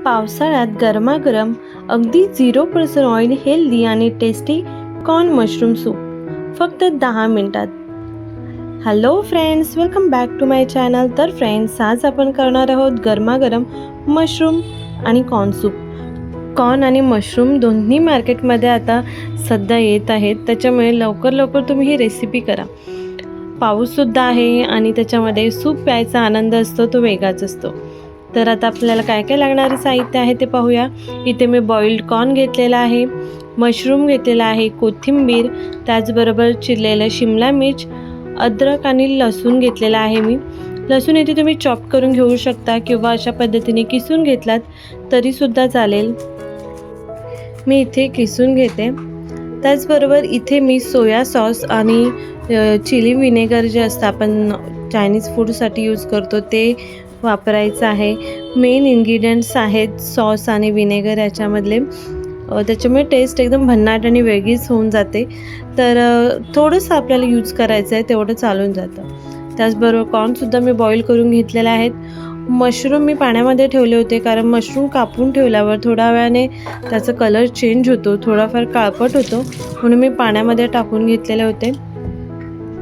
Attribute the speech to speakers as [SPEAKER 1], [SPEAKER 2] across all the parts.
[SPEAKER 1] पावसाळ्यात गरमागरम अगदी 0% ऑइल हेल्दी आणि टेस्टी कॉर्न मशरूम सूप फक्त 10 मिनिटात. Hello friends, welcome back to my channel. तर फ्रेंड्स, आज आपण करणार आहोत गरमागरम मशरूम आणि कॉर्न सूप. कॉर्न आणि मशरूम दोन्ही मार्केटमध्ये आता सध्या येत आहेत, त्याच्यामुळे लवकर तुम्ही ही रेसिपी करा. पाऊससुद्धा आहे आणि त्याच्यामध्ये सूप प्यायचा आनंद असतो तो वेगळाच असतो. तर आता आपल्याला काय काय लागणारे साहित्य आहे ते पाहूया. इथे मी बॉइल्ड कॉर्न घेतलेला आहे, मशरूम घेतलेला आहे, कोथिंबीर, त्याचबरोबर चिरलेलं शिमला मिर्च, अद्रक आणि लसूण घेतलेला आहे. मी लसूण इथे तुम्ही चॉप करून घेऊ शकता किंवा अशा पद्धतीने किसून घेतलात तरीसुद्धा चालेल. मी इथे किसून घेते. त्याचबरोबर इथे मी सोया सॉस आणि चिली विनेगर जे असतं आपण चायनीज फूडसाठी यूज करतो ते वापरायचं आहे. मेन इन्ग्रेडियंट्स आहेत सॉस आणि विनेगर याच्यामधले, त्याच्यामुळे टेस्ट एकदम भन्नाट आणि वेगळीच होऊन जाते. तर थोडंसं आपल्याला यूज करायचं आहे तेवढं चालून जातं. त्याचबरोबर कॉर्नसुद्धा मी बॉईल करून घेतलेले आहेत. मशरूम मी पाण्यामध्ये ठेवले होते, कारण मशरूम कापून ठेवल्यावर थोड्या वेळाने त्याचा कलर चेंज होतो, थोडाफार काळपट होतो, म्हणून मी पाण्यामध्ये टाकून घेतलेले होते.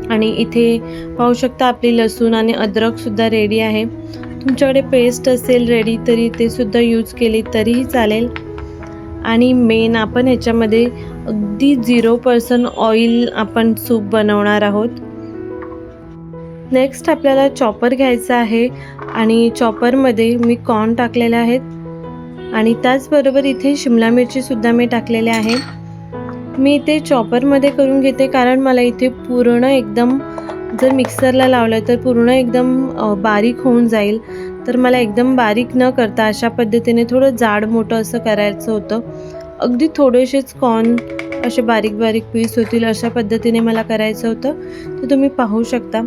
[SPEAKER 1] आणि इथे पाहू शकता आपली लसूण आणि अद्रकसुद्धा रेडी आहे. तुमच्याकडे पेस्ट असेल रेडी तरी ते सुद्धा यूज केली तरीही चालेल. आणि मेन आपण ह्याच्यामध्ये अगदी 0% ऑइल आपण सूप बनवणार आहोत. नेक्स्ट आपल्याला चॉपर घ्यायचा आहे आणि चॉपरमध्ये मी कॉर्न टाकलेले आहेत आणि त्याचबरोबर इथे शिमला मिरचीसुद्धा मी टाकलेले आहे. मी इथे चॉपरमध्ये करून घेते, कारण मला इथे पूर्ण एकदम जर मिक्सरला लावलं तर पूर्ण एकदम बारीक होऊन जाईल. तर मला एकदम बारीक न करता अशा पद्धतीने थोडं जाड मोठं असं करायचं होतं. अगदी थोडेसेच कॉर्न असे बारीक पीस होतील अशा पद्धतीने मला करायचं होतं. तर तुम्ही पाहू शकता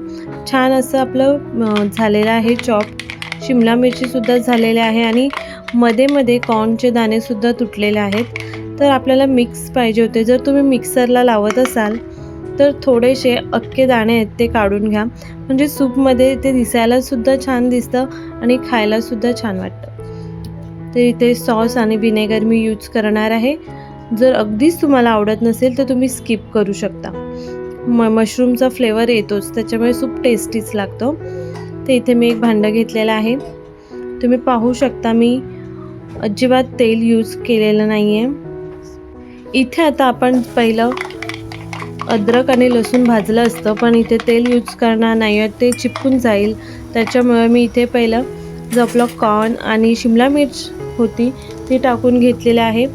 [SPEAKER 1] छान असं आपलं झालेलं आहे चॉप. शिमला मिरचीसुद्धा झालेले आहे आणि मध्ये कॉर्नचे दाणेसुद्धा तुटलेले आहेत. तर आपल्याला मिक्स पाहिजे होते. जर तुम्ही मिक्सरला लावत असाल तर थोडेसे अख्खे दाणे आहेत ते काढून घ्या, म्हणजे सूपमध्ये ते दिसायलासुद्धा छान दिसतं आणि खायलासुद्धा छान वाटतं. तर इथे सॉस आणि विनेगर मी यूज करणार आहे. जर अगदीच तुम्हाला आवडत नसेल तर तुम्ही स्किप करू शकता. मशरूमचा फ्लेवर येतोच, त्याच्यामुळे सूप टेस्टीच लागतो. तर इथे मी एक भांडं घेतलेलं आहे. तुम्ही पाहू शकता मी अजिबात तेल यूज केलेलं नाही आहे. इथे आता आपण पहिलं अद्रक आणि लसूण भाजलं असतं, पण इथे तेल यूज करणार नाही आहे, ते चिपकून जाईल. त्याच्यामुळे मी इथे पहिलं जो आपलं कॉर्न आणि शिमला मिर्च होती ती टाकून घेतलेली आहे.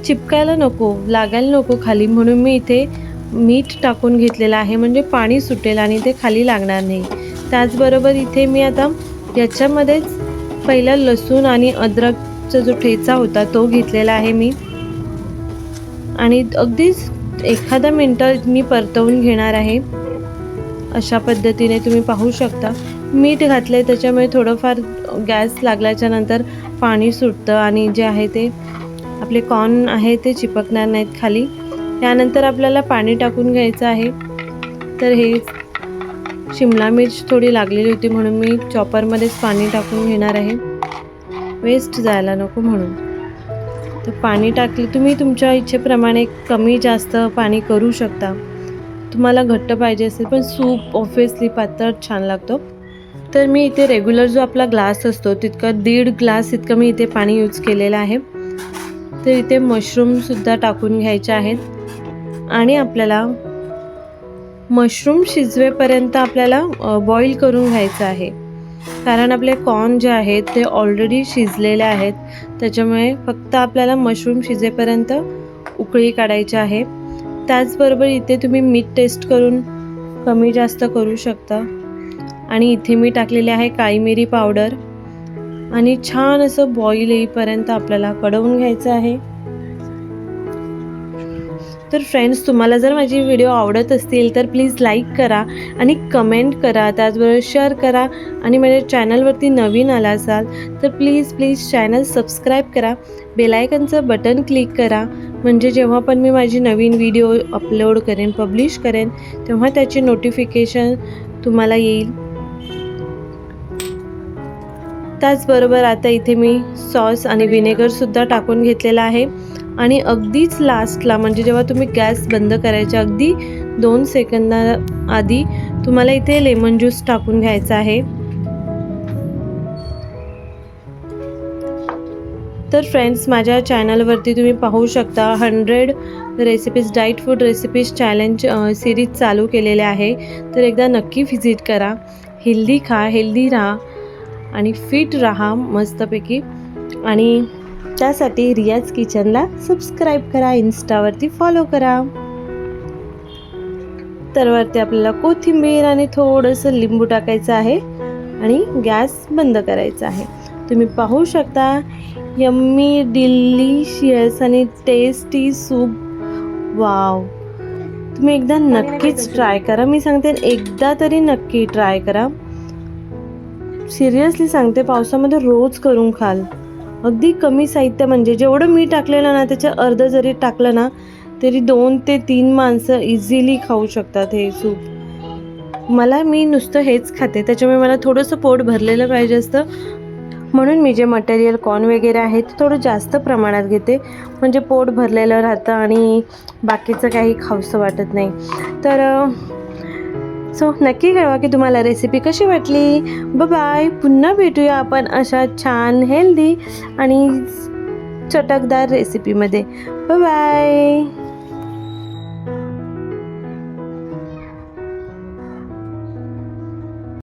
[SPEAKER 1] चिपकायला नको, लागायला नको खाली, म्हणून मी इथे मीठ टाकून घेतलेलं आहे, म्हणजे पाणी सुटेल आणि ते खाली लागणार नाही. त्याचबरोबर इथे मी आता याच्यामध्येच पहिला लसूण आणि अद्रकचा जो ठेचा होता तो घेतलेला आहे मी, आणि अगदीच एखादा मिनटं मी परतवून घेणार आहे. अशा पद्धतीने तुम्ही पाहू शकता मीठ घातले, त्याच्यामुळे थोडंफार गॅस लागल्याच्या नंतर पाणी सुटतं आणि जे आहे ते आपले कॉर्न आहे ते चिपकणार नाहीत खाली. त्यानंतर आपल्याला पाणी टाकून घ्यायचं आहे. तर हे शिमला मिर्च थोडी लागलेली होती म्हणून मी चॉपरमध्येच पाणी टाकून घेणार आहे, वेस्ट जायला नको म्हणून. तर पाणी टाकले, तुम्ही तुमच्या इच्छेप्रमाणे कमी जास्त पाणी करू शकता. तुम्हाला घट्ट पाहिजे असेल, पण सूप ऑब्व्हियसली पातळ छान लागतो. तर मी इथे रेग्युलर जो आपला ग्लास असतो तितका 1.5 ग्लास इतकं मी इथे पाणी यूज केलेलं आहे. तर इथे मशरूमसुद्धा टाकून घ्यायचे आहेत आणि आपल्याला मशरूम शिजवेपर्यंत आपल्याला बॉईल करून घ्यायचं आहे, कारण आपले कॉर्न जे आहेत ते ऑलरेडी शिजलेले आहेत. त्याच्यामुळे फक्त आपल्याला मशरूम शिजेपर्यंत उकळी काढायची आहे. त्याचबरोबर इथे तुम्ही मीठ टेस्ट करून कमी जास्त करू शकता. आणि इथे मी टाकलेले आहे काळी मिरी पावडर आणि छान असं बॉईल येईपर्यंत आपल्याला कढवून घ्यायचं आहे. तर फ्रेंड्स, तुम्हाला जर माझी व्हिडिओ आवडत असतील तर प्लीज लाईक करा आणि कमेंट करा, त्याचबरोबर शेअर करा. आणि माझ्या चॅनलवरती नवीन आला असाल तर प्लीज चॅनल सबस्क्राईब करा, बेलायकनचं बटन क्लिक करा, म्हणजे जेव्हा पण मी माझी नवीन व्हिडिओ अपलोड करेन, पब्लिश करेन, तेव्हा त्याची नोटिफिकेशन तुम्हाला येईल. त्याचबरोबर आता इथे मी सॉस आणि विनेगरसुद्धा टाकून घेतलेला आहे आणि अगदीच लास्टला म्हणजे जेव्हा तुम्ही गॅस बंद करायच्या अगदी 2 सेकंदाआधी तुम्हाला इथे लेमन ज्यूस टाकून घ्यायचा आहे. तर फ्रेंड्स, माझ्या चॅनलवरती तुम्ही पाहू शकता 100 recipes diet food recipes challenge series चालू केलेले आहे. तर एकदा नक्की व्हिजिट करा. हेल्दी खा, हेल्दी राहा आणि फिट राहा मस्तपैकी. आणि त्यासाठी रियाज किचनला सबस्क्राईब करा, इन्स्टावरती फॉलो करा. तर वरती आपल्याला कोथिंबीर आणि थोडंसं लिंबू टाकायचं आहे आणि गॅस बंद करायचा आहे. तुम्ही पाहू शकता यम्मी डिलिशियस आणि टेस्टी सूप. वाव, तुम्ही एकदा नक्कीच ट्राय करा. मी सांगते एकदा तरी नक्की ट्राय करा. सिरियसली सांगते, पावसामध्ये रोज करून खाल. अगदी कमी साहित्य, म्हणजे जेवढं मी टाकलेलं ना त्याच्या अर्ध जरी टाकलं ना तरी 2 ते 3 माणसं इझिली खाऊ शकतात हे सूप. मी नुसतं हेच खाते, त्याच्यामुळे मला थोडंसं पोट भरलेलं पाहिजे असतं, म्हणून मी जे मटेरियल कॉर्न वगैरे आहे ते थोडं जास्त प्रमाणात घेते, म्हणजे पोट भरलेलं राहतं आणि बाकीचं काही खाऊसं वाटत नाही. तर सो नक्की कळवा की तुम्हाला रेसिपी कशी वाटली. बाय. पुन्हा भेटूया आपण अशा छान हेल्दी आणि चटकदार रेसिपीमध्ये. बाय.